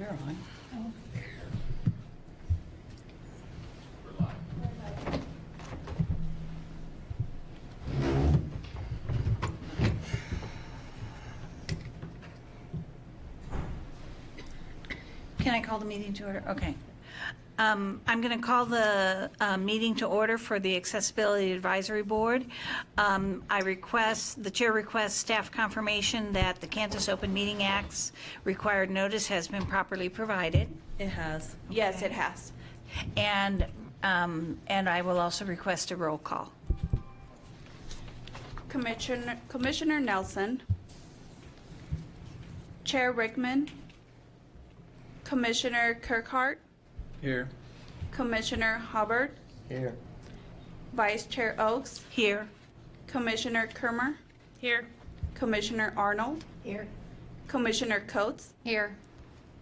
We're on. Oh. Can I call the meeting to order? Okay. I'm going to call the meeting to order for the Accessibility Advisory Board. The chair requests staff confirmation that the Kansas Open Meeting Act's required notice has been properly provided. It has. Yes, it has. And I will also request a roll call. Commissioner Nelson, Chair Rickman, Commissioner Kirkhart, Here. Commissioner Hubbard, Here. Vice Chair Oaks, Here. Commissioner Kermer, Here. Commissioner Arnold, Here. Commissioner Coates, Here.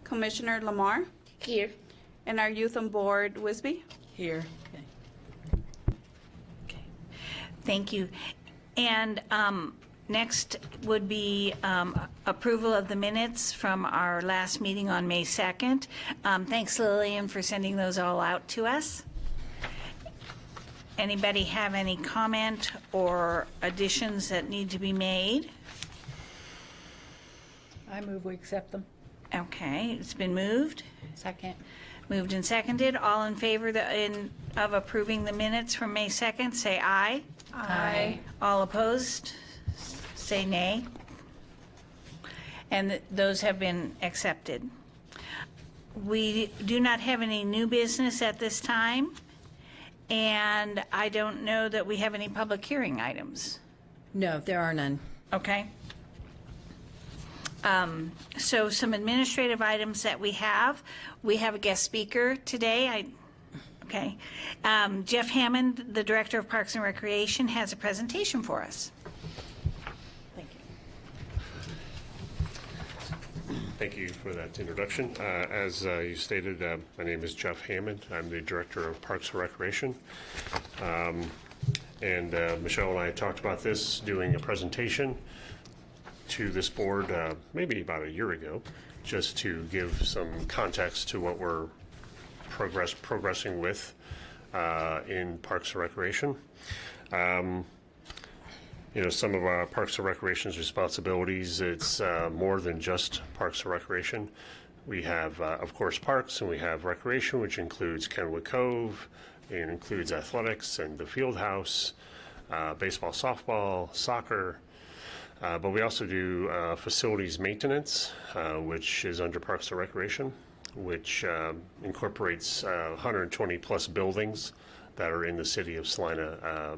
Commissioner Lamar, Here. and our Youth on Board, Wisby. Here. Okay. Thank you. And next would be approval of the minutes from our last meeting on May 2nd. Thanks, Lillian, for sending those all out to us. Anybody have any comment or additions that need to be made? I move we accept them. Okay, it's been moved. Second. Moved and seconded. All in favor of approving the minutes from May 2nd, say aye. Aye. All opposed, say nay. And those have been accepted. We do not have any new business at this time, and I don't know that we have any public hearing items. No, there are none. Okay. So some administrative items that we have a guest speaker today. Okay. Jeff Hammond, the Director of Parks and Recreation, has a presentation for us. Thank you. Thank you for that introduction. As you stated, my name is Jeff Hammond. I'm the Director of Parks and Recreation. And Michelle and I talked about this, doing a presentation to this board maybe about a year ago, just to give some context to what we're progressing with in Parks and Recreation. You know, some of our Parks and Recreation's responsibilities, it's more than just Parks and Recreation. We have, of course, parks, and we have recreation, which includes Kenwood Cove, and includes athletics and the field house, baseball, softball, soccer. But we also do facilities maintenance, which is under Parks and Recreation, which incorporates 120 plus buildings that are in the city of Salina,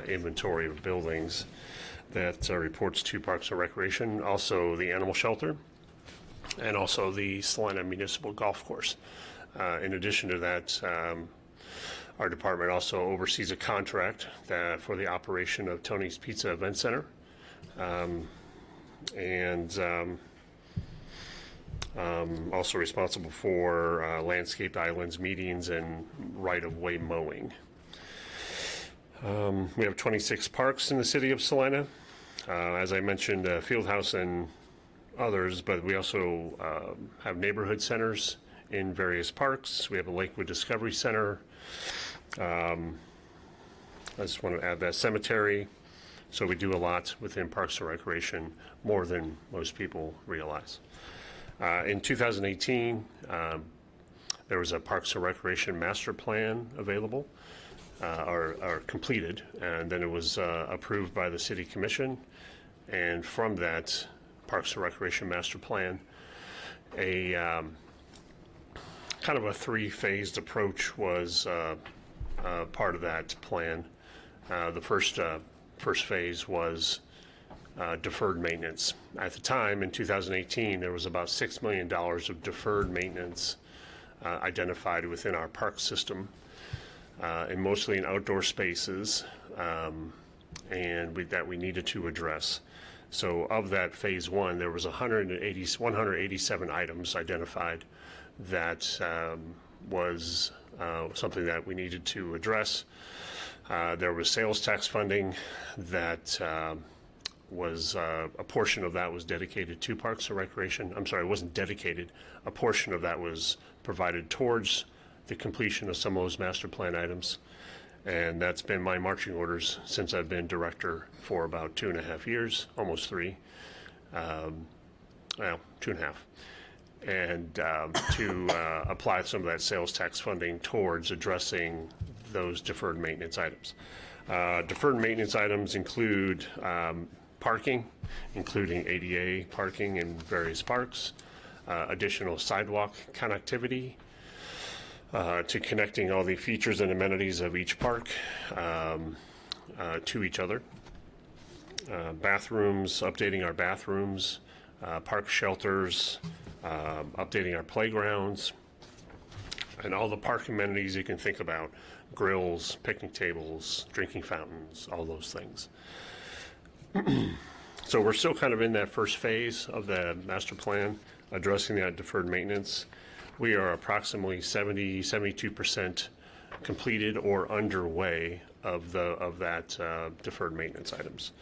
inventory of buildings that reports to Parks and Recreation. Also the animal shelter, and also the Salina Municipal Golf Course. In addition to that, our department also oversees a contract for the operation of Tony's Pizza Event Center. Also responsible for landscaped islands, meetings, and right-of-way mowing. We have 26 parks in the city of Salina. As I mentioned, Fieldhouse and others, but we also have neighborhood centers in various parks. We have a Lakewood Discovery Center. I just want to add that cemetery. So we do a lot within Parks and Recreation, more than most people realize. In 2018, there was a Parks and Recreation master plan available, or completed, and then it was approved by the City Commission. And from that Parks and Recreation master plan, a kind of a three-phased approach was part of that plan. The first phase was deferred maintenance. At the time, in 2018, there was about $6 million of deferred maintenance identified within our park system, and mostly in outdoor spaces, and that we needed to address. So of that phase one, there was 187 items identified that was something that we needed to address. There was sales tax funding that was a portion of that was dedicated to Parks and Recreation. I'm sorry, it wasn't dedicated. A portion of that was provided towards the completion of some of those master plan items. And that's been my marching orders since I've been director for about 2.5 years, almost 3. Well, 2.5. And to apply some of that sales tax funding towards addressing those deferred maintenance items. Deferred maintenance items include parking, including ADA parking in various parks, additional sidewalk connectivity, to connecting all the features and amenities of each park to each other. Bathrooms, updating our bathrooms, park shelters, updating our playgrounds, and all the park amenities you can think about, grills, picnic tables, drinking fountains, all those things. So we're still kind of in that first phase of the master plan, addressing that deferred maintenance. We are approximately 72% completed or underway of that deferred maintenance items.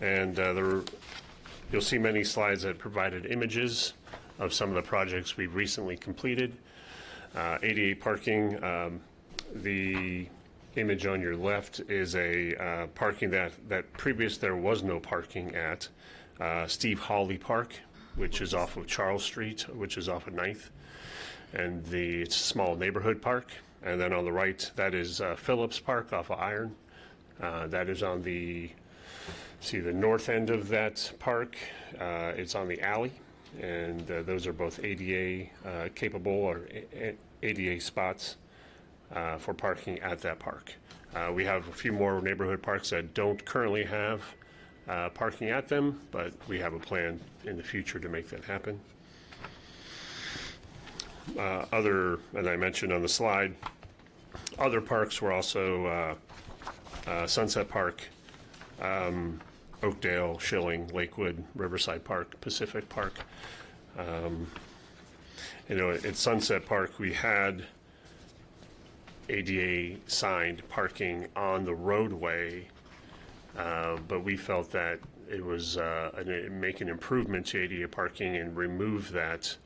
And you'll see many slides that provided images of some of the projects we've recently completed. ADA parking, the image on your left is a parking that there was no parking at Steve Hawley Park, which is off of Charles Street, which is off of 9th. And it's a small neighborhood park. And then on the right, that is Phillips Park off of Iron. That is on the north end of that park. It's on the alley. And those are both ADA capable or ADA spots for parking at that park. We have a few more neighborhood parks that don't currently have parking at them, but we have a plan in the future to make that happen. As I mentioned on the slide, other parks were also Sunset Park, Oakdale, Schilling, Lakewood, Riverside Park, Pacific Park. At Sunset Park, we had ADA signed parking on the roadway, but we felt that it was make an improvement to ADA parking and remove that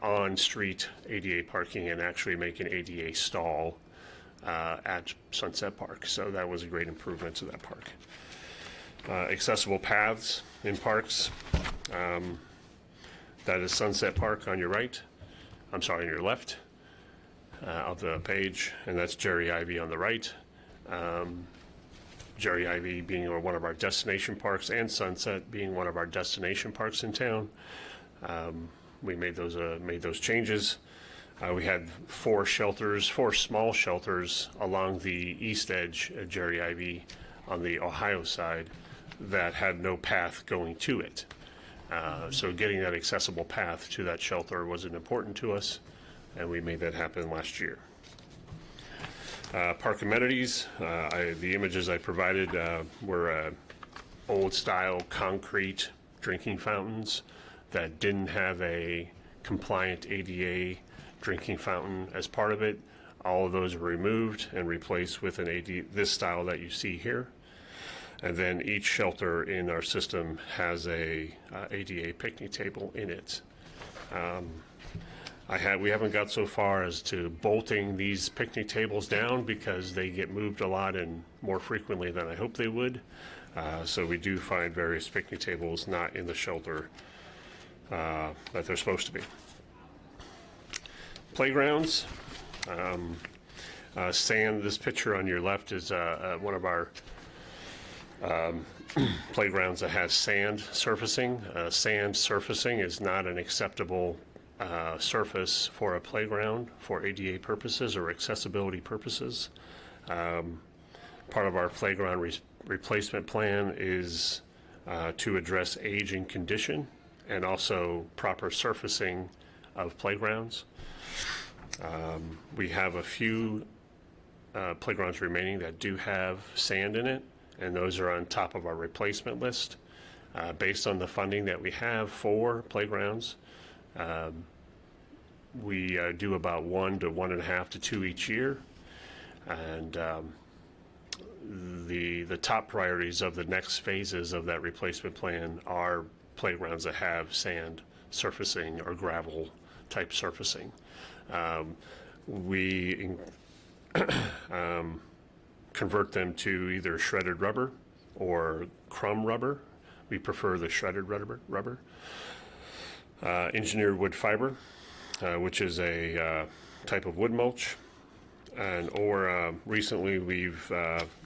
on-street ADA parking and actually make an ADA stall at Sunset Park. So that was a great improvement to that park. Accessible paths in parks. That is Sunset Park on your right. I'm sorry, on your left of the page, and that's Jerry Ivy on the right. Jerry Ivy being one of our destination parks, and Sunset being one of our destination parks in town. We made those changes. We had 4 small shelters along the east edge of Jerry Ivy on the Ohio side that had no path going to it. So getting that accessible path to that shelter was important to us, and we made that happen last year. Park amenities, the images I provided were old-style concrete drinking fountains that didn't have a compliant ADA drinking fountain as part of it. All of those were removed and replaced with this style that you see here. And then each shelter in our system has a ADA picnic table in it. We haven't got so far as to bolting these picnic tables down because they get moved a lot and more frequently than I hope they would. So we do find various picnic tables not in the shelter that they're supposed to be. Playgrounds. Sand, this picture on your left is one of our playgrounds that has sand surfacing. Sand surfacing is not an acceptable surface for a playground for ADA purposes or accessibility purposes. Part of our playground replacement plan is to address age and condition and also proper surfacing of playgrounds. We have a few playgrounds remaining that do have sand in it, and those are on top of our replacement list. Based on the funding that we have for playgrounds, we do about 1 to 1.5 to 2 each year, and the top priorities of the next phases of that replacement plan are playgrounds that have sand surfacing or gravel type surfacing. We convert them to either shredded rubber or crumb rubber. We prefer the shredded rubber. Engineered wood fiber, which is a type of wood mulch. Or recently we've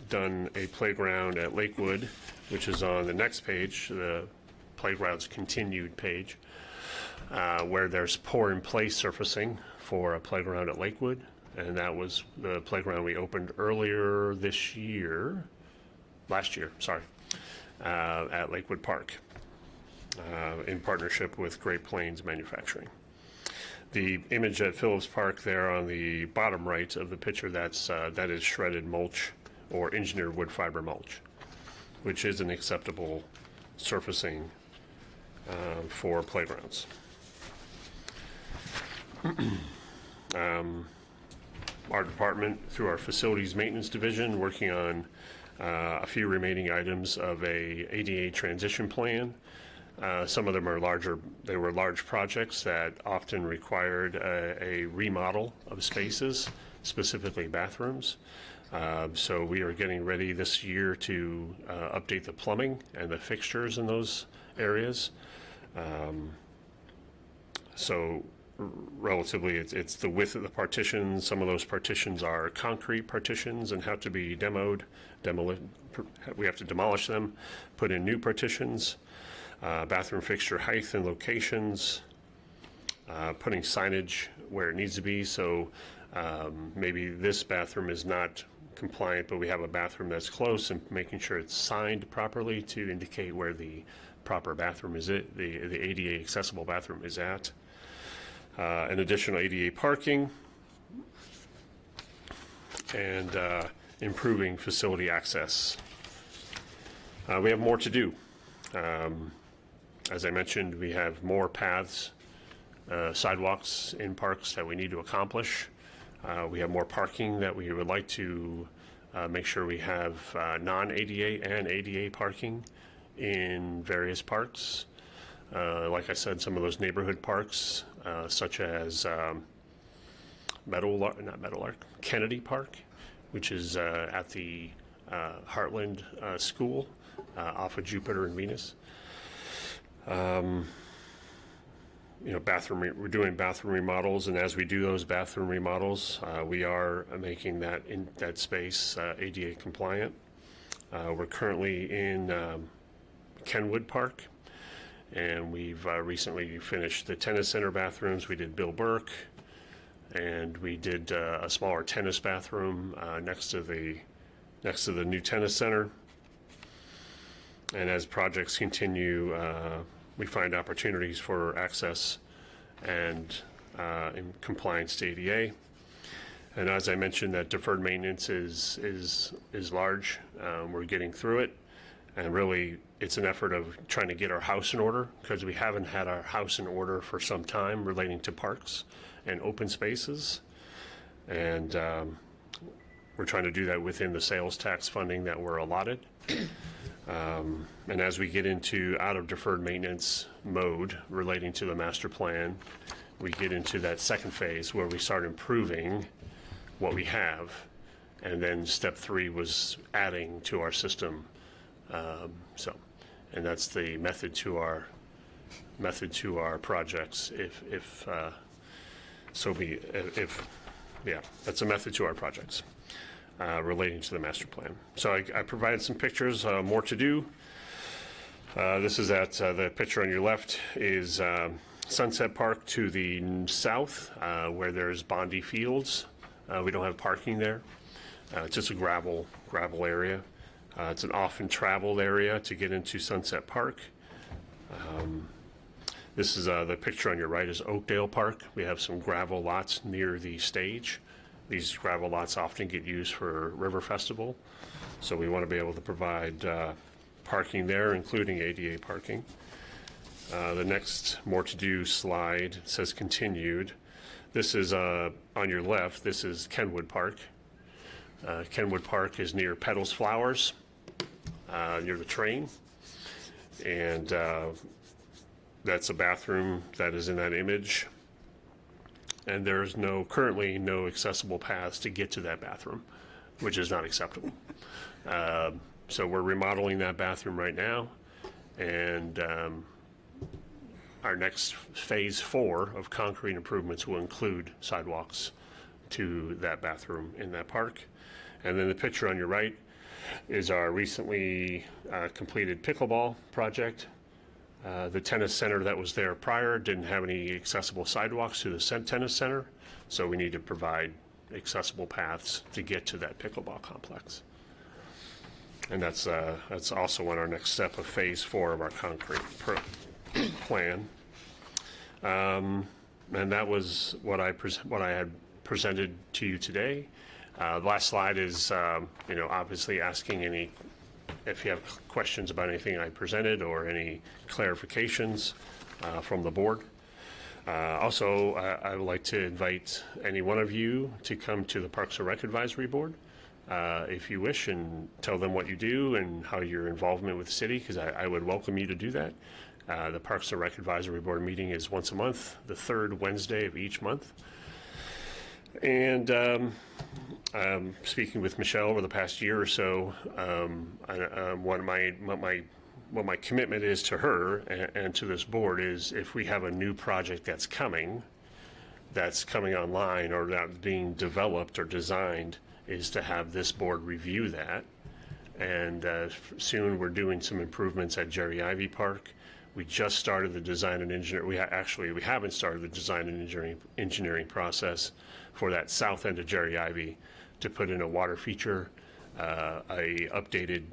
done a playground at Lakewood, which is on the next page, the playground's continued page, where there's pour-in-place surfacing for a playground at Lakewood. And that was the playground we opened earlier this year, last year, sorry, at Lakewood Park, in partnership with Great Plains Manufacturing. The image at Phillips Park there on the bottom right of the picture, that is shredded mulch or engineered wood fiber mulch, which is an acceptable surfacing for playgrounds. Our department, through our facilities maintenance division, working on a few remaining items of a ADA transition plan. Some of them are larger. They were large projects that often required a remodel of spaces, specifically bathrooms. So we are getting ready this year to update the plumbing and the fixtures in those areas. So relatively, it's the width of the partitions. Some of those partitions are concrete partitions and have to be demoed. We have to demolish them, put in new partitions. Bathroom fixture height and locations, putting signage where it needs to be. So maybe this bathroom is not compliant, but we have a bathroom that's close, and making sure it's signed properly to indicate where the proper bathroom is, the ADA accessible bathroom is at. An additional ADA parking, and improving facility access. We have more to do. As I mentioned, we have more paths, sidewalks in parks that we need to accomplish. We have more parking that we would like to make sure we have non-ADA and ADA parking in various parks. Like I said, some of those neighborhood parks, such as Kennedy Park, which is at the Heartland School off of Jupiter and Venus. We're doing bathroom remodels, and as we do those bathroom remodels, we are making that space ADA compliant. We're currently in Kenwood Park, and we've recently finished the tennis center bathrooms. We did Bill Burke, and we did a smaller tennis bathroom next to the new tennis center. And as projects continue, we find opportunities for access and in compliance to ADA. And as I mentioned, that deferred maintenance is large. We're getting through it, and really it's an effort of trying to get our house in order, because we haven't had our house in order for some time relating to parks and open spaces. And we're trying to do that within the sales tax funding that we're allotted. And as we get into out of deferred maintenance mode relating to the master plan, we get into that second phase where we start improving what we have, and then step 3 was adding to our system. And that's the method to our projects. That's a method to our projects. Relating to the master plan. So I provided some pictures, more to do. This is the picture on your left is Sunset Park to the south, where there's Bondi Fields. We don't have parking there. It's just a gravel area. It's an often traveled area to get into Sunset Park. This is the picture on your right is Oakdale Park. We have some gravel lots near the stage. These gravel lots often get used for River Festival, so we want to be able to provide parking there, including ADA parking. The next more to do slide says continued. This is on your left. This is Kenwood Park. Kenwood Park is near Petals Flowers, near the train. And that's a bathroom that is in that image. And there's currently no accessible paths to get to that bathroom, which is not acceptable. So we're remodeling that bathroom right now. And our next phase 4 of concrete improvements will include sidewalks to that bathroom in that park. And then the picture on your right is our recently completed pickleball project. The tennis center that was there prior didn't have any accessible sidewalks to the tennis center, so we need to provide accessible paths to get to that pickleball complex. And that's also on our next step of phase 4 of our concrete plan. And that was what I had presented to you today. The last slide is, obviously asking if you have questions about anything I presented or any clarifications from the board. Also, I would like to invite any one of you to come to the Parks and Rec Advisory Board if you wish, and tell them what you do and how your involvement with the city, because I would welcome you to do that. The Parks and Rec Advisory Board meeting is once a month, the third Wednesday of each month. And speaking with Michelle over the past year or so, what my commitment is to her and to this board is, if we have a new project that's coming online or that's being developed or designed, is to have this board review that. And soon we're doing some improvements at Jerry Ivy Park. We just started the design and engineering. We haven't started the design and engineering process for that south end of Jerry Ivy to put in a water feature, a updated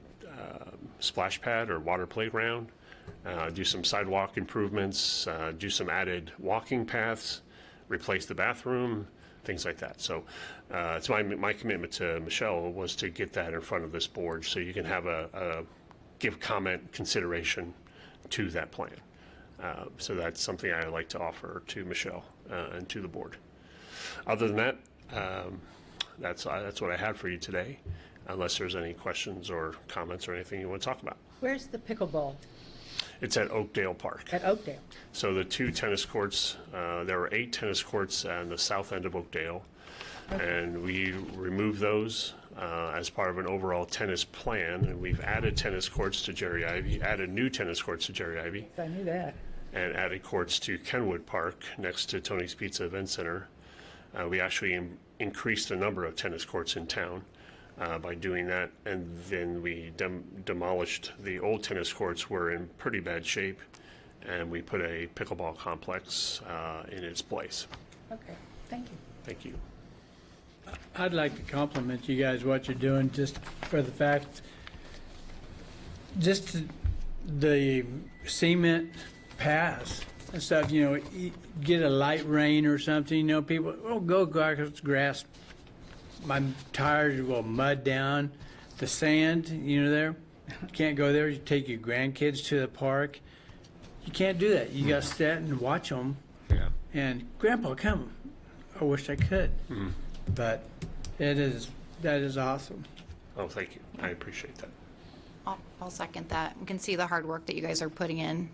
splash pad or water playground, do some sidewalk improvements, do some added walking paths, replace the bathroom, things like that. So it's my commitment to Michelle was to get that in front of this board so you can have give comment consideration to that plan. So that's something I would like to offer to Michelle and to the board. Other than that, that's what I had for you today, unless there's any questions or comments or anything you want to talk about. Where's the pickleball? It's at Oakdale Park. At Oakdale? So the 2 tennis courts, there were 8 tennis courts on the south end of Oakdale, and we removed those as part of an overall tennis plan, and we've added tennis courts to Jerry Ivy, added new tennis courts to Jerry Ivy, I knew that. and added courts to Kenwood Park next to Tony's Pizza Event Center. We actually increased the number of tennis courts in town by doing that, and then we demolished the old tennis courts, were in pretty bad shape, and we put a pickleball complex in its place. Okay, thank you. Thank you. I'd like to compliment you guys what you're doing, just for the fact, the cement paths and stuff, get a light rain or something, people, go across grass. My tires will mud down. The sand, there, you can't go there. You take your grandkids to the park. You can't do that. You got to sit and watch them. Yeah. And Grandpa, come. I wish I could. Mm-hmm. But that is awesome. Oh, thank you. I appreciate that. I'll second that. We can see the hard work that you guys are putting in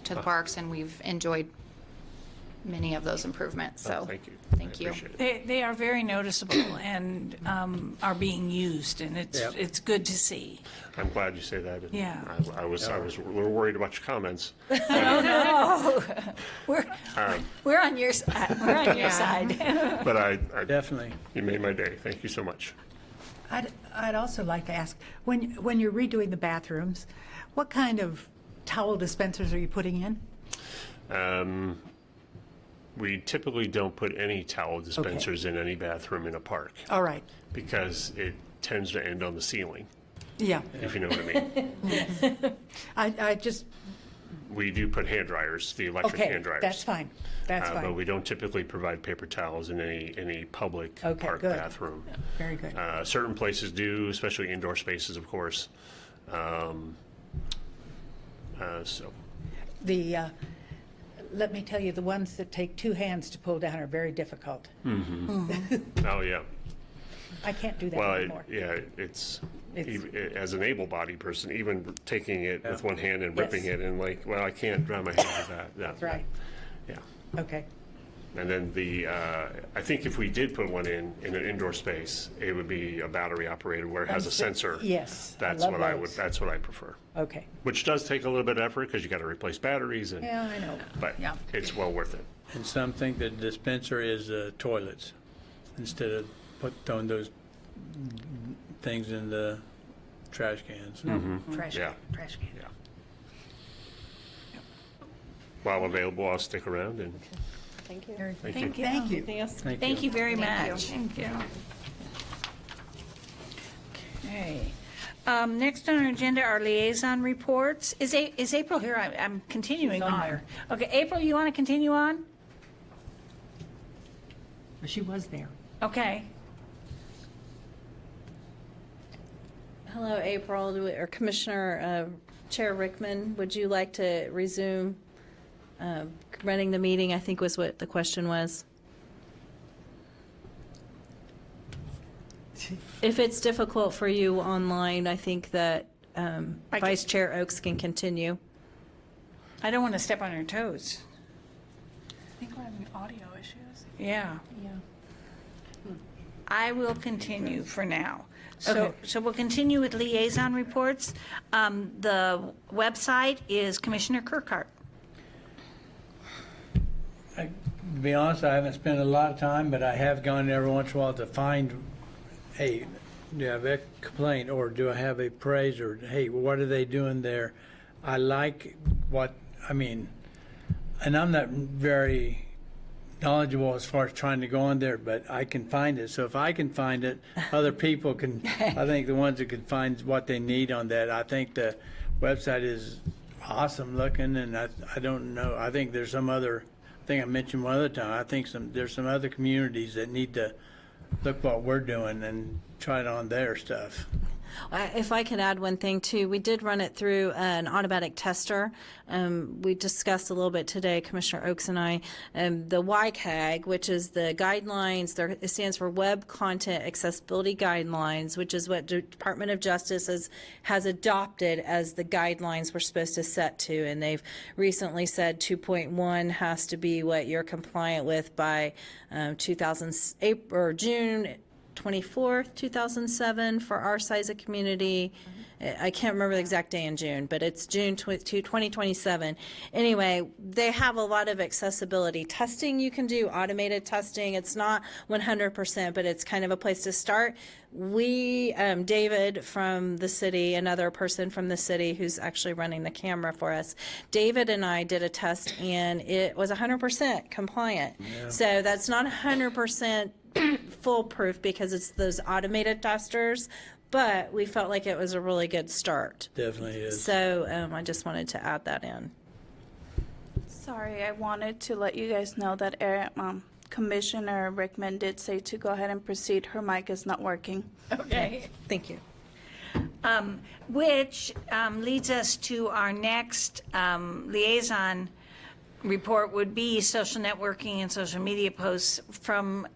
to the parks, and we've enjoyed many of those improvements, so. Oh, thank you. Thank you. I appreciate it. They are very noticeable and are being used, and Yep. it's good to see. I'm glad you say that. And Yeah. I was a little worried about your comments. We're on your side. We're on your side. But I Definitely. you made my day. Thank you so much. I'd also like to ask, when you're redoing the bathrooms, what kind of towel dispensers are you putting in? We typically don't put any towel dispensers in any bathroom in a park All right, because it tends to end on the ceiling, yeah. if you know what I mean. I just, We do put hand dryers, the electric okay, hand dryers. that's fine, that's But fine. we don't typically provide paper towels in any public Okay, park good. bathroom. Very good. Certain places do, especially indoor spaces, of course. So, Let me tell you, the ones that take 2 hands to pull down are very difficult. oh yeah. I can't do that Well, anymore. it's, It's- as an able-bodied person, even taking it with one hand and Yes. ripping it and like, well, I can't dry my hand with that. That's right. Yeah. Okay. And then I think if we did put one in an indoor space, it would be a battery operated where it has a sensor. Yes. That's love what I would, those. that's what I prefer. Okay. Which does take a little bit of effort because you got to replace batteries and, Yeah, I know. but Yeah. it's well worth it. And some think the dispenser is toilets instead of throwing those things in the trash cans. Trash Yeah. can, trash can. Yeah. While available, I'll stick around and Thank you. thank you. Thank you. Thank you. Anything else? Thank you very Thank much. you. Thank you. Okay. Next on our agenda are liaison reports. Is April here? I'm continuing She's on on. there. Okay, April, you want to continue on? She was there. Okay. Hello, April, or Commissioner Chair Rickman, would you like to resume running the meeting, I think was what the question was. If it's difficult for you online, I think that Vice Chair Oaks can continue. I don't want to step on her toes. I think we're having audio issues. Yeah. Yeah. I will continue for now. So, Okay. so we'll continue with liaison reports. The website is Commissioner Kirkart. To be honest, I haven't spent a lot of time, but I have gone every once in a while to find, hey, do I have a complaint or do I have a praise or, hey, what are they doing there? I like and I'm not very knowledgeable as far as trying to go on there, but I can find it. So if I can find it, other people can, I think the ones that can find what they need on that. I think the website is awesome looking, and I don't know, I think there's some other, I think I mentioned one other time, I think there's some other communities that need to look what we're doing and try it on their stuff. If I could add one thing too, we did run it through an automatic tester. We discussed a little bit today, Commissioner Oaks and I, the WCAG, which is the guidelines, it stands for Web Content Accessibility Guidelines, which is what the Department of Justice has adopted as the guidelines we're supposed to set to. And they've recently said 2.1 has to be what you're compliant with by June 24th, 2007 for our size of community. I can't remember the exact day in June, but it's June 2027. Anyway, they have a lot of accessibility testing you can do, automated testing. It's not 100%, but it's kind of a place to start. We, David from the city, another person from the city who's actually running the camera for us, David and I did a test and it was 100% compliant. So that's not 100% foolproof because it's those automated testers, but we felt like it was a really good start. Definitely is. So I just wanted to add that in. Sorry, I wanted to let you guys know that Commissioner Rickman did say to go ahead and proceed. Her mic is not working. Okay. Thank you. Which leads us to our next liaison report would be social networking and social media posts from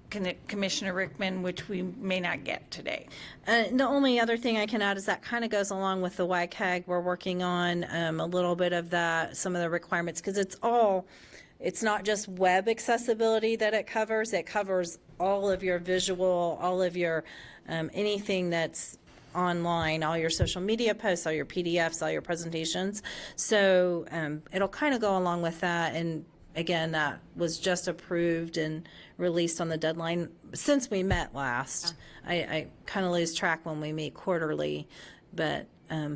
Commissioner Rickman, which we may not get today. The only other thing I can add is that kind of goes along with the WCAG. We're working on a little bit of that, some of the requirements, because it's not just web accessibility that it covers all of your visual, all of your anything that's online, all your social media posts, all your PDFs, all your presentations. So it'll kind of go along with that. And again, that was just approved and released on the deadline since we met last. I kind of lose track when we meet quarterly, but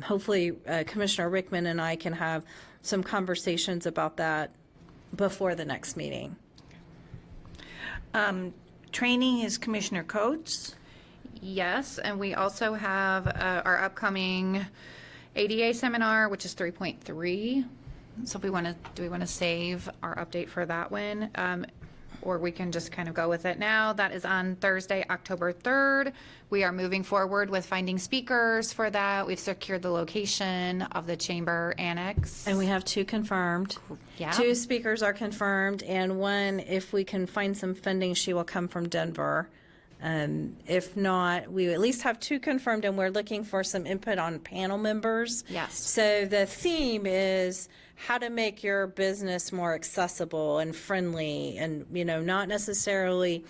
hopefully Commissioner Rickman and I can have some conversations about that before the next meeting. Training is Commissioner Coates. Yes, and we also have our upcoming ADA seminar, which is 3.3. So if we want to, do we want to save our update for that one? Or we can just kind of go with it now. That is on Thursday, October 3rd. We are moving forward with finding speakers for that. We've secured the location of the chamber annex. And we have 2 confirmed. Yeah. 2 speakers are confirmed, and one, if we can find some funding, she will come from Denver. If not, we at least have 2 confirmed, and we're looking for some input on panel members. Yes. So the theme is how to make your business more accessible and friendly, and, not necessarily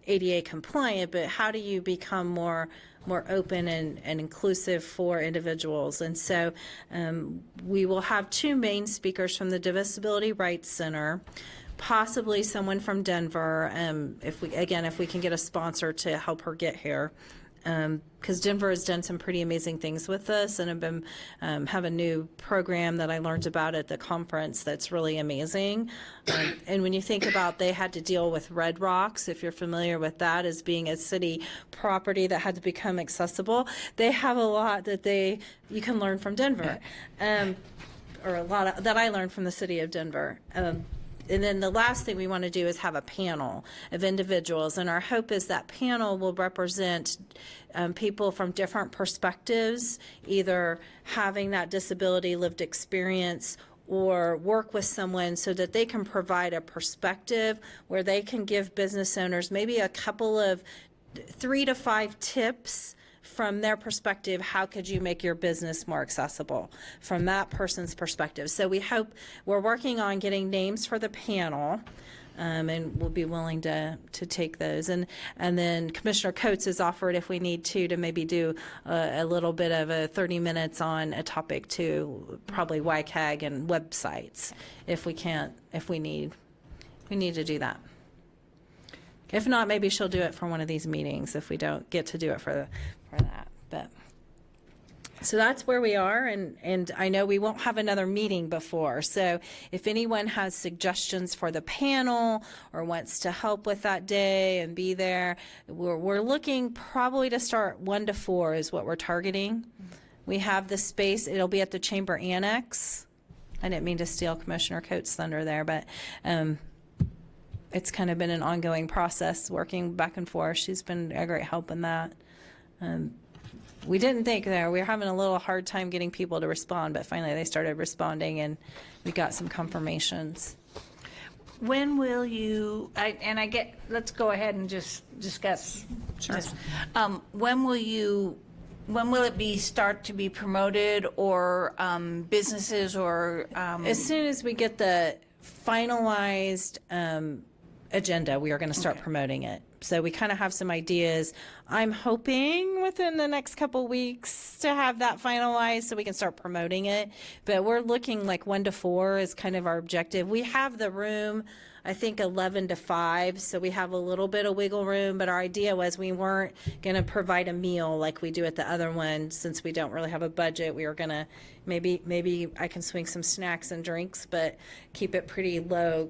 ADA compliant, but how do you become more open and inclusive for individuals. And so we will have 2 main speakers from the Disability Rights Center, possibly someone from Denver, if we can get a sponsor to help her get here. Because Denver has done some pretty amazing things with this, and have been have a new program that I learned about at the conference that's really amazing. And when you think about, they had to deal with Red Rocks, if you're familiar with that, as being a city property that had to become accessible. They have a lot that you can learn from Denver, or a lot that I learned from the city of Denver. And then the last thing we want to do is have a panel of individuals, and our hope is that panel will represent people from different perspectives, either having that disability lived experience or work with someone so that they can provide a perspective where they can give business owners maybe a couple of 3 to 5 tips from their perspective. How could you make your business more accessible from that person's perspective? So we're working on getting names for the panel, and we'll be willing to take those. And then Commissioner Coates has offered, if we need to maybe do a little bit of a 30 minutes on a topic too, probably YCAG and websites, if we need to do that. If not, maybe she'll do it for one of these meetings if we don't get to do it for that. But so that's where we are, and I know we won't have another meeting before. So if anyone has suggestions for the panel or wants to help with that day and be there, we're looking probably to start 1 to 4 is what we're targeting. We have the space. It'll be at the Chamber Annex. I didn't mean to steal Commissioner Coates' thunder there, but it's kind of been an ongoing process working back and forth. She's been a great help in that. We didn't think there. We were having a little hard time getting people to respond, but finally they started responding, and we got some confirmations. When will you, let's go ahead and just discuss this. When will it start to be promoted, or businesses, or? As soon as we get the finalized agenda, we are going to start promoting it. So we kind of have some ideas. I'm hoping within the next couple weeks to have that finalized so we can start promoting it. But we're looking like 1 to 4 is kind of our objective. We have the room, I think 11 to 5, so we have a little bit of wiggle room, but our idea was we weren't going to provide a meal like we do at the other one. Since we don't really have a budget, we were going to, maybe I can swing some snacks and drinks, but keep it pretty low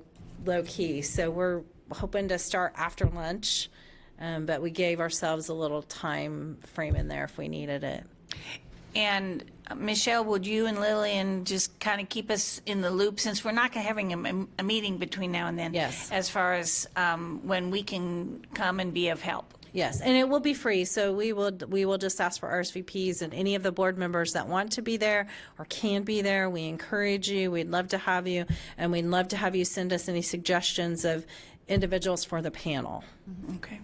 key. So we're hoping to start after lunch, but we gave ourselves a little time frame in there if we needed it. And Michelle, would you and Lillian just kind of keep us in the loop, since we're not having a meeting between now and then? Yes. As far as when we can come and be of help. Yes, and it will be free, so we will just ask for RSVPs, and any of the board members that want to be there or can be there, we encourage you. We'd love to have you, and we'd love to have you send us any suggestions of individuals for the panel. Okay.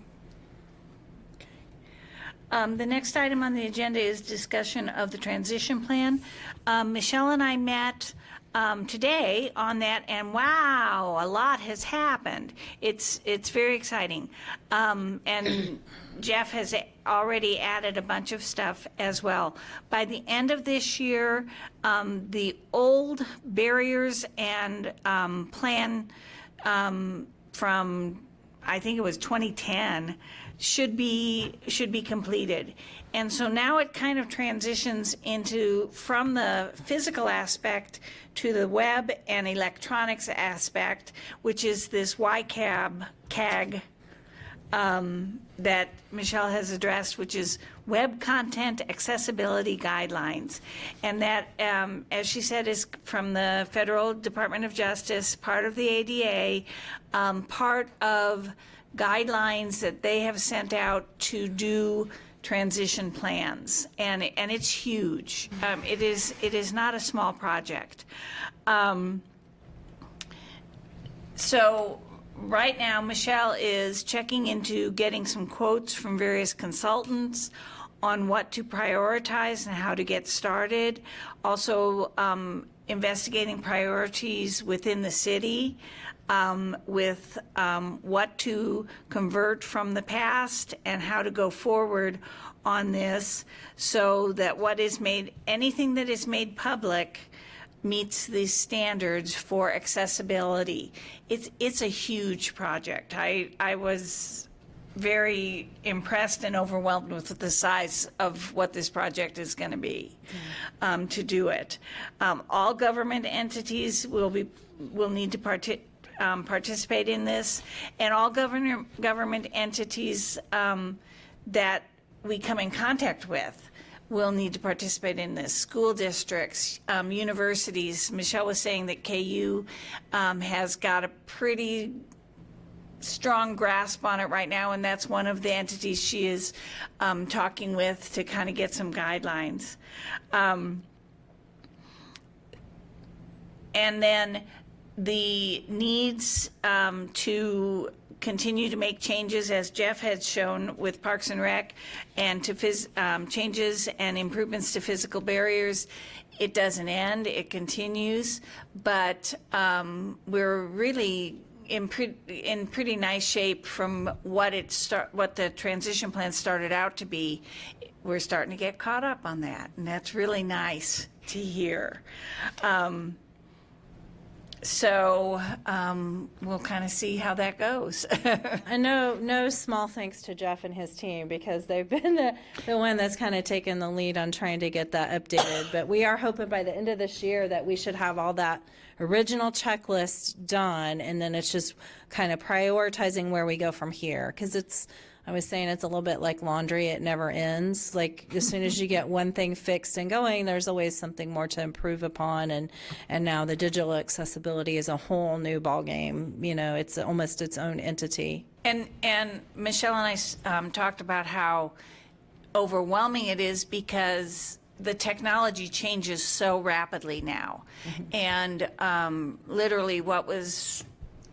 The next item on the agenda is discussion of the transition plan. Michelle and I met today on that, and wow, a lot has happened. It's very exciting. And Jeff has already added a bunch of stuff as well. By the end of this year, the old barriers and plan from, I think it was 2010, should be completed. And so now it kind of transitions from the physical aspect to the web and electronics aspect, which is this CAG that Michelle has addressed, which is Web Content Accessibility Guidelines. And that, as she said, is from the Federal Department of Justice, part of the ADA, part of guidelines that they have sent out to do transition plans, and it's huge. It is not a small project. So right now, Michelle is checking into getting some quotes from various consultants on what to prioritize and how to get started. Also, investigating priorities within the city with what to convert from the past and how to go forward on this so that anything that is made public meets these standards for accessibility. It's a huge project. I was very impressed and overwhelmed with the size of what this project is going to be to do it. All government entities will need to participate in this, and all government entities that we come in contact with will need to participate in this. School districts, universities. Michelle was saying that KU has got a pretty strong grasp on it right now, and that's one of the entities she is talking with to kind of get some guidelines. And then the needs to continue to make changes, as Jeff had shown with Parks and Rec, and to changes and improvements to physical barriers. It doesn't end, it continues, but we're really in pretty nice shape from what the transition plan started out to be. We're starting to get caught up on that, and that's really nice to hear. So we'll kind of see how that goes. And no small thanks to Jeff and his team, because they've been the one that's kind of taken the lead on trying to get that updated. But we are hoping by the end of this year that we should have all that original checklist done, and then it's just kind of prioritizing where we go from here. Because I was saying it's a little bit like laundry, it never ends. Like, as soon as you get one thing fixed and going, there's always something more to improve upon. And now the digital accessibility is a whole new ballgame. You know, it's almost its own entity. And Michelle and I talked about how overwhelming it is because the technology changes so rapidly now. And literally what was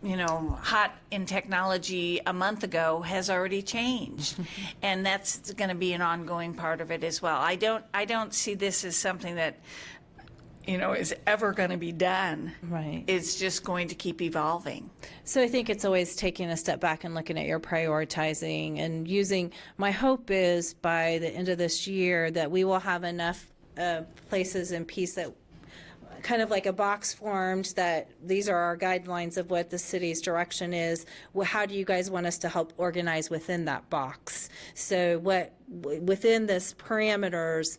hot in technology a month ago has already changed. And that's going to be an ongoing part of it as well. I don't see this as something that, is ever going to be done. Right. It's just going to keep evolving. So I think it's always taking a step back and looking at your prioritizing and using, my hope is by the end of this year that we will have enough places and piece that kind of like a box formed that these are our guidelines of what the city's direction is. Well, how do you guys want us to help organize within that box? So within this parameters,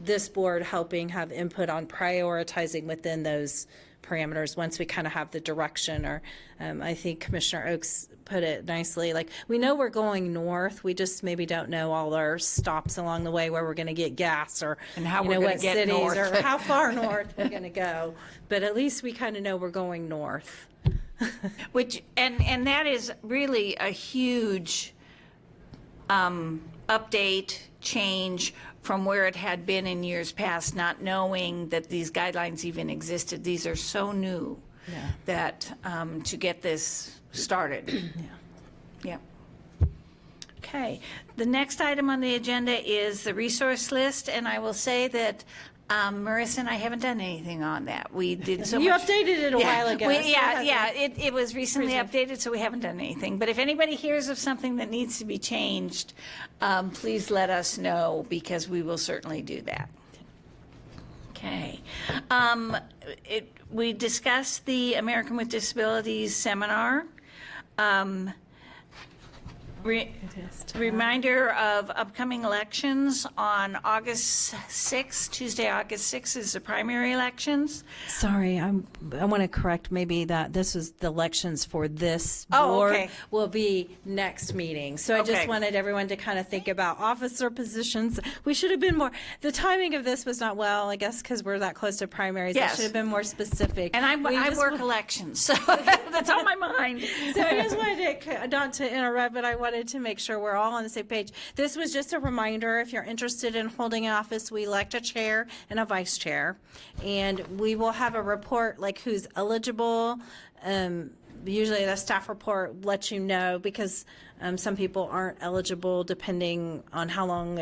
this board helping have input on prioritizing within those parameters once we kind of have the direction. Or I think Commissioner Oakes put it nicely, like, we know we're going north, we just maybe don't know all our stops along the way where we're going to get gas, or and how we're going to get north, or how far north we're going to go. But at least we kind of know we're going north. Which and that is really a huge update, change from where it had been in years past, not knowing that these guidelines even existed. These are so new that to get this started. Yeah. Okay. The next item on the agenda is the resource list, and I will say that Marissa and I haven't done anything on that. We did so You much. updated it a while ago. It was recently updated, so we haven't done anything. But if anybody hears of something that needs to be changed, please let us know, because we will certainly do that. Okay. We discussed the American with Disabilities seminar. Reminder of upcoming elections on August 6th, Tuesday, August 6th is the primary elections. Sorry, I want to correct maybe that this is the elections for this board okay. will be next meeting. So I just Okay. wanted everyone to kind of think about officer positions. We should have been more, the timing of this was not well, I guess, because we're that close to primaries. Yes. It should have been more specific. And I work elections, so that's on my mind. So I just wanted to, not to interrupt, but I wanted to make sure we're all on the same page. This was just a reminder, if you're interested in holding an office, we elect a chair and a vice chair. And we will have a report like who's eligible usually the staff report lets you know, because some people aren't eligible depending on how long,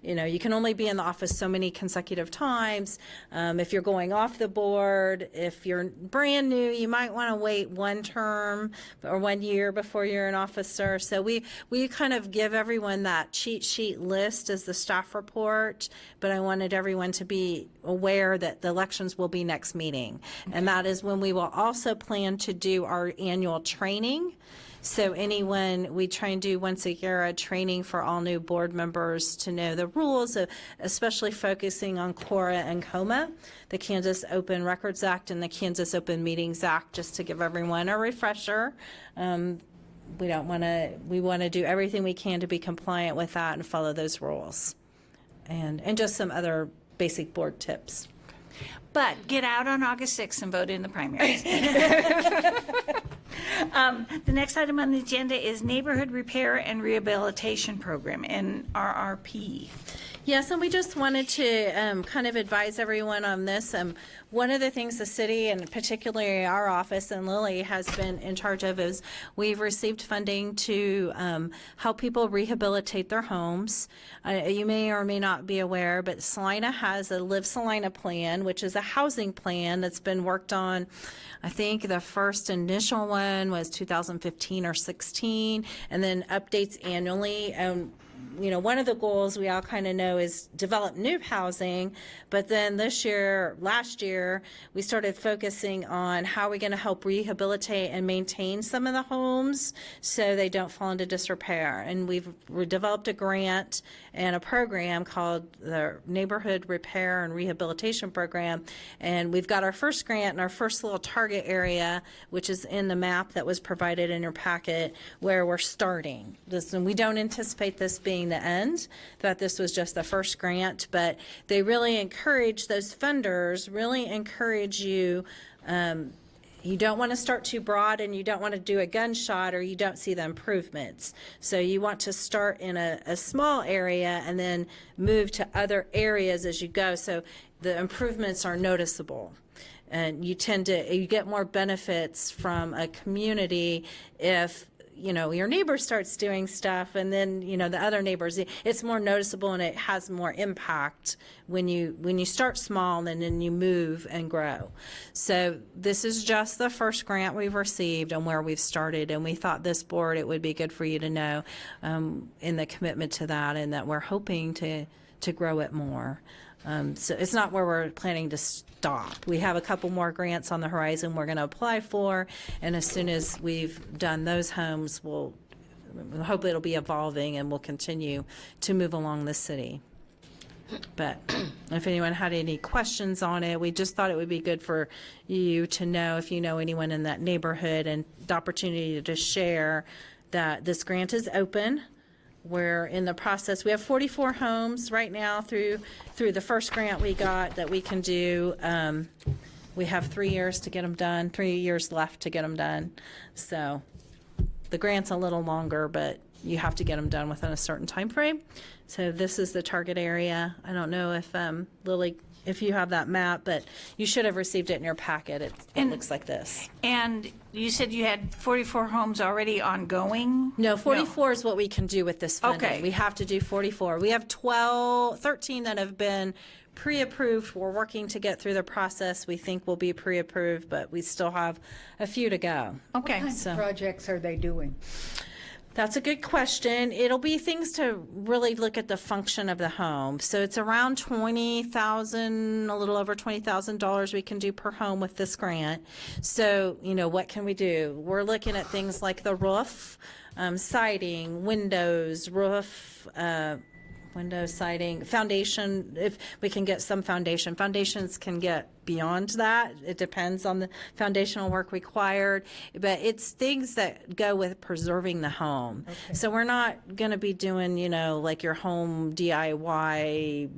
you can only be in the office so many consecutive times. If you're going off the board, if you're brand new, you might want to wait one term or 1 year before you're an officer. So we kind of give everyone that cheat sheet list as the staff report, but I wanted everyone to be aware that the elections will be next meeting. And that is when we will also plan to do our annual training. So we try and do once a year a training for all new board members to know the rules, especially focusing on CORA and COMA, the Kansas Open Records Act and the Kansas Open Meetings Act, just to give everyone a refresher. We want to do everything we can to be compliant with that and follow those rules. And just some other basic board tips. But get out on August 6th and vote in the primaries. The next item on the agenda is Neighborhood Repair and Rehabilitation Program, NRRP. Yes, and we just wanted to kind of advise everyone on this. One of the things the city, and particularly our office and Lily, has been in charge of is we've received funding to help people rehabilitate their homes. You may or may not be aware, but Salina has a Live Salina plan, which is a housing plan that's been worked on. I think the first initial one was 2015 or 16, and then updates annually. One of the goals we all kind of know is develop new housing, but then last year, we started focusing on how we're going to help rehabilitate and maintain some of the homes so they don't fall into disrepair. And we developed a grant and a program called the Neighborhood Repair and Rehabilitation Program. And we've got our first grant and our first little target area, which is in the map that was provided in your packet, where we're starting this. And we don't anticipate this being the end, that this was just the first grant, but they really encourage, those funders really encourage you. You don't want to start too broad, and you don't want to do a gunshot or you don't see the improvements. So you want to start in a small area and then move to other areas as you go, so the improvements are noticeable. And you get more benefits from a community if your neighbor starts doing stuff, and then the other neighbors, it's more noticeable and it has more impact when you start small and then you move and grow. So this is just the first grant we've received and where we've started, and we thought this board, it would be good for you to know in the commitment to that, and that we're hoping to grow it more. So it's not where we're planning to stop. We have a couple more grants on the horizon we're going to apply for, and as soon as we've done those homes, hopefully it'll be evolving and we'll continue to move along the city. But if anyone had any questions on it, we just thought it would be good for you to know, if you know anyone in that neighborhood, and the opportunity to share that this grant is open. We're in the process. We have 44 homes right now through the first grant we got that we can do. We have 3 years to get them done, 3 years left to get them done. So the grant's a little longer, but you have to get them done within a certain time frame. So this is the target area. I don't know if Lily, if you have that map, but you should have received it in your packet. It looks like this. And you said you had 44 homes already ongoing? No, 44 is what we can do with this funding. Okay. We have to do 44. We have 13 that have been pre-approved. We're working to get through the process. We think we'll be pre-approved, but we still have a few to go. Okay. What kinds of projects are they doing? That's a good question. It'll be things to really look at the function of the home. So it's around $20,000, a little over $20,000 we can do per home with this grant. So, what can we do? We're looking at things like the roof, siding, windows, siding, foundation, if we can get some foundation. Foundations can get beyond that. It depends on the foundational work required, but it's things that go with preserving the home. Okay. So we're not going to be doing, like your home DIY,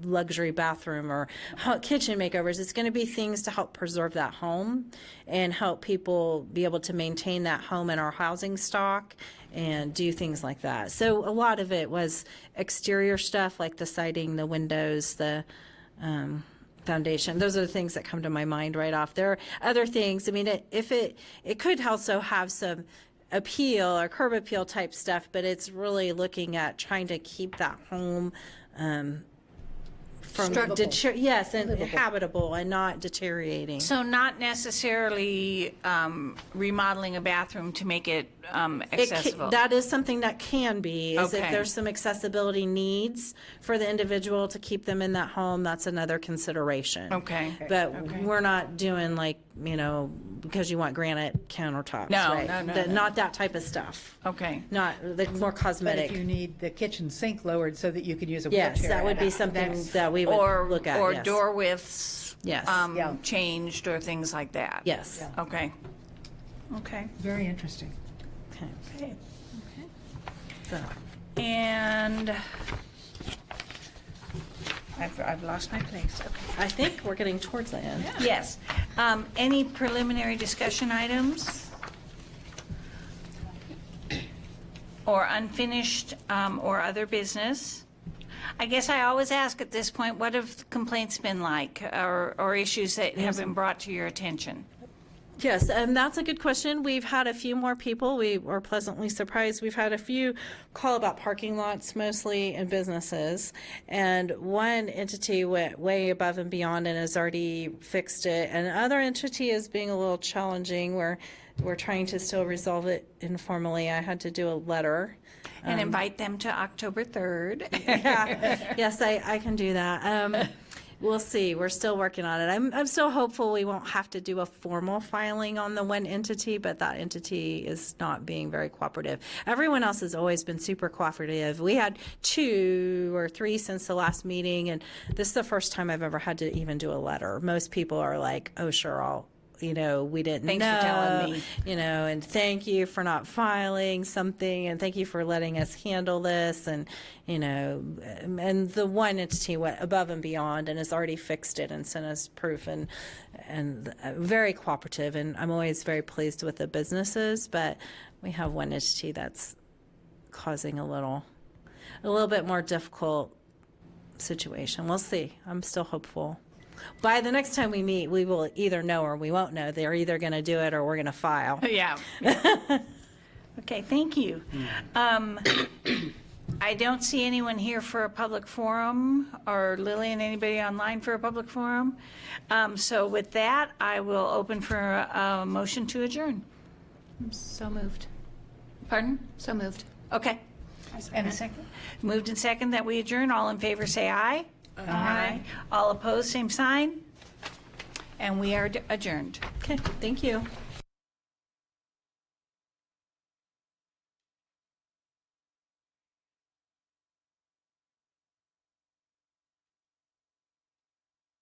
luxury bathroom or kitchen makeovers. It's going to be things to help preserve that home and help people be able to maintain that home in our housing stock and do things like that. So a lot of it was exterior stuff like the siding, the windows, the foundation. Those are the things that come to my mind right off. There are other things. I mean, it could also have some appeal or curb appeal type stuff, but it's really looking at trying to keep that home from yes, and habitable and not deteriorating. So not necessarily remodeling a bathroom to make it accessible? That is something that can be, is if Okay. there's some accessibility needs for the individual to keep them in that home, that's another consideration. Okay. But we're not doing like, because you want granite countertops, No, right? no. Not that type of stuff. Okay. Not the more But cosmetic. if you need the kitchen sink lowered so that you can use a wheelchair. Yes, that would be something that we would look at, Or yes. door widths Yes. Yeah. changed or things like that? Yes. Okay. Okay. Very interesting. Okay. Okay. So, And I've lost my place. Okay. I think we're getting towards the end. Yes. Any preliminary discussion items? Or unfinished or other business? I guess I always ask at this point, what have complaints been like or issues that have been brought to your attention? Yes, and that's a good question. We've had a few more people. We were pleasantly surprised. We've had a few call about parking lots, mostly in businesses. And one entity went way above and beyond and has already fixed it. And another entity is being a little challenging. We're trying to still resolve it informally. I had to do a letter. And invite them to October 3rd. Yeah. Yes, I can do that. We'll see. We're still working on it. I'm still hopeful we won't have to do a formal filing on the one entity, but that entity is not being very cooperative. Everyone else has always been super cooperative. We had 2 or 3 since the last meeting, and this is the first time I've ever had to even do a letter. Most people are like, oh, sure, we didn't Thanks know. for telling me. And thank you for not filing something, and thank you for letting us handle this, and the one entity went above and beyond and has already fixed it and sent us proof, and very cooperative, and I'm always very pleased with the businesses, but we have one entity that's causing a little bit more difficult situation. We'll see. I'm still hopeful. By the next time we meet, we will either know or we won't know. They're either going to do it or we're going to file. Yeah. Okay, thank you. I don't see anyone here for a public forum, or Lillian, anybody online for a public forum. So with that, I will open for a motion to adjourn. So moved. Pardon? So moved. Okay. And a second? Moved and second that we adjourn. All in favor, say aye. Aye. All opposed, same sign. And we are adjourned. Okay, thank you.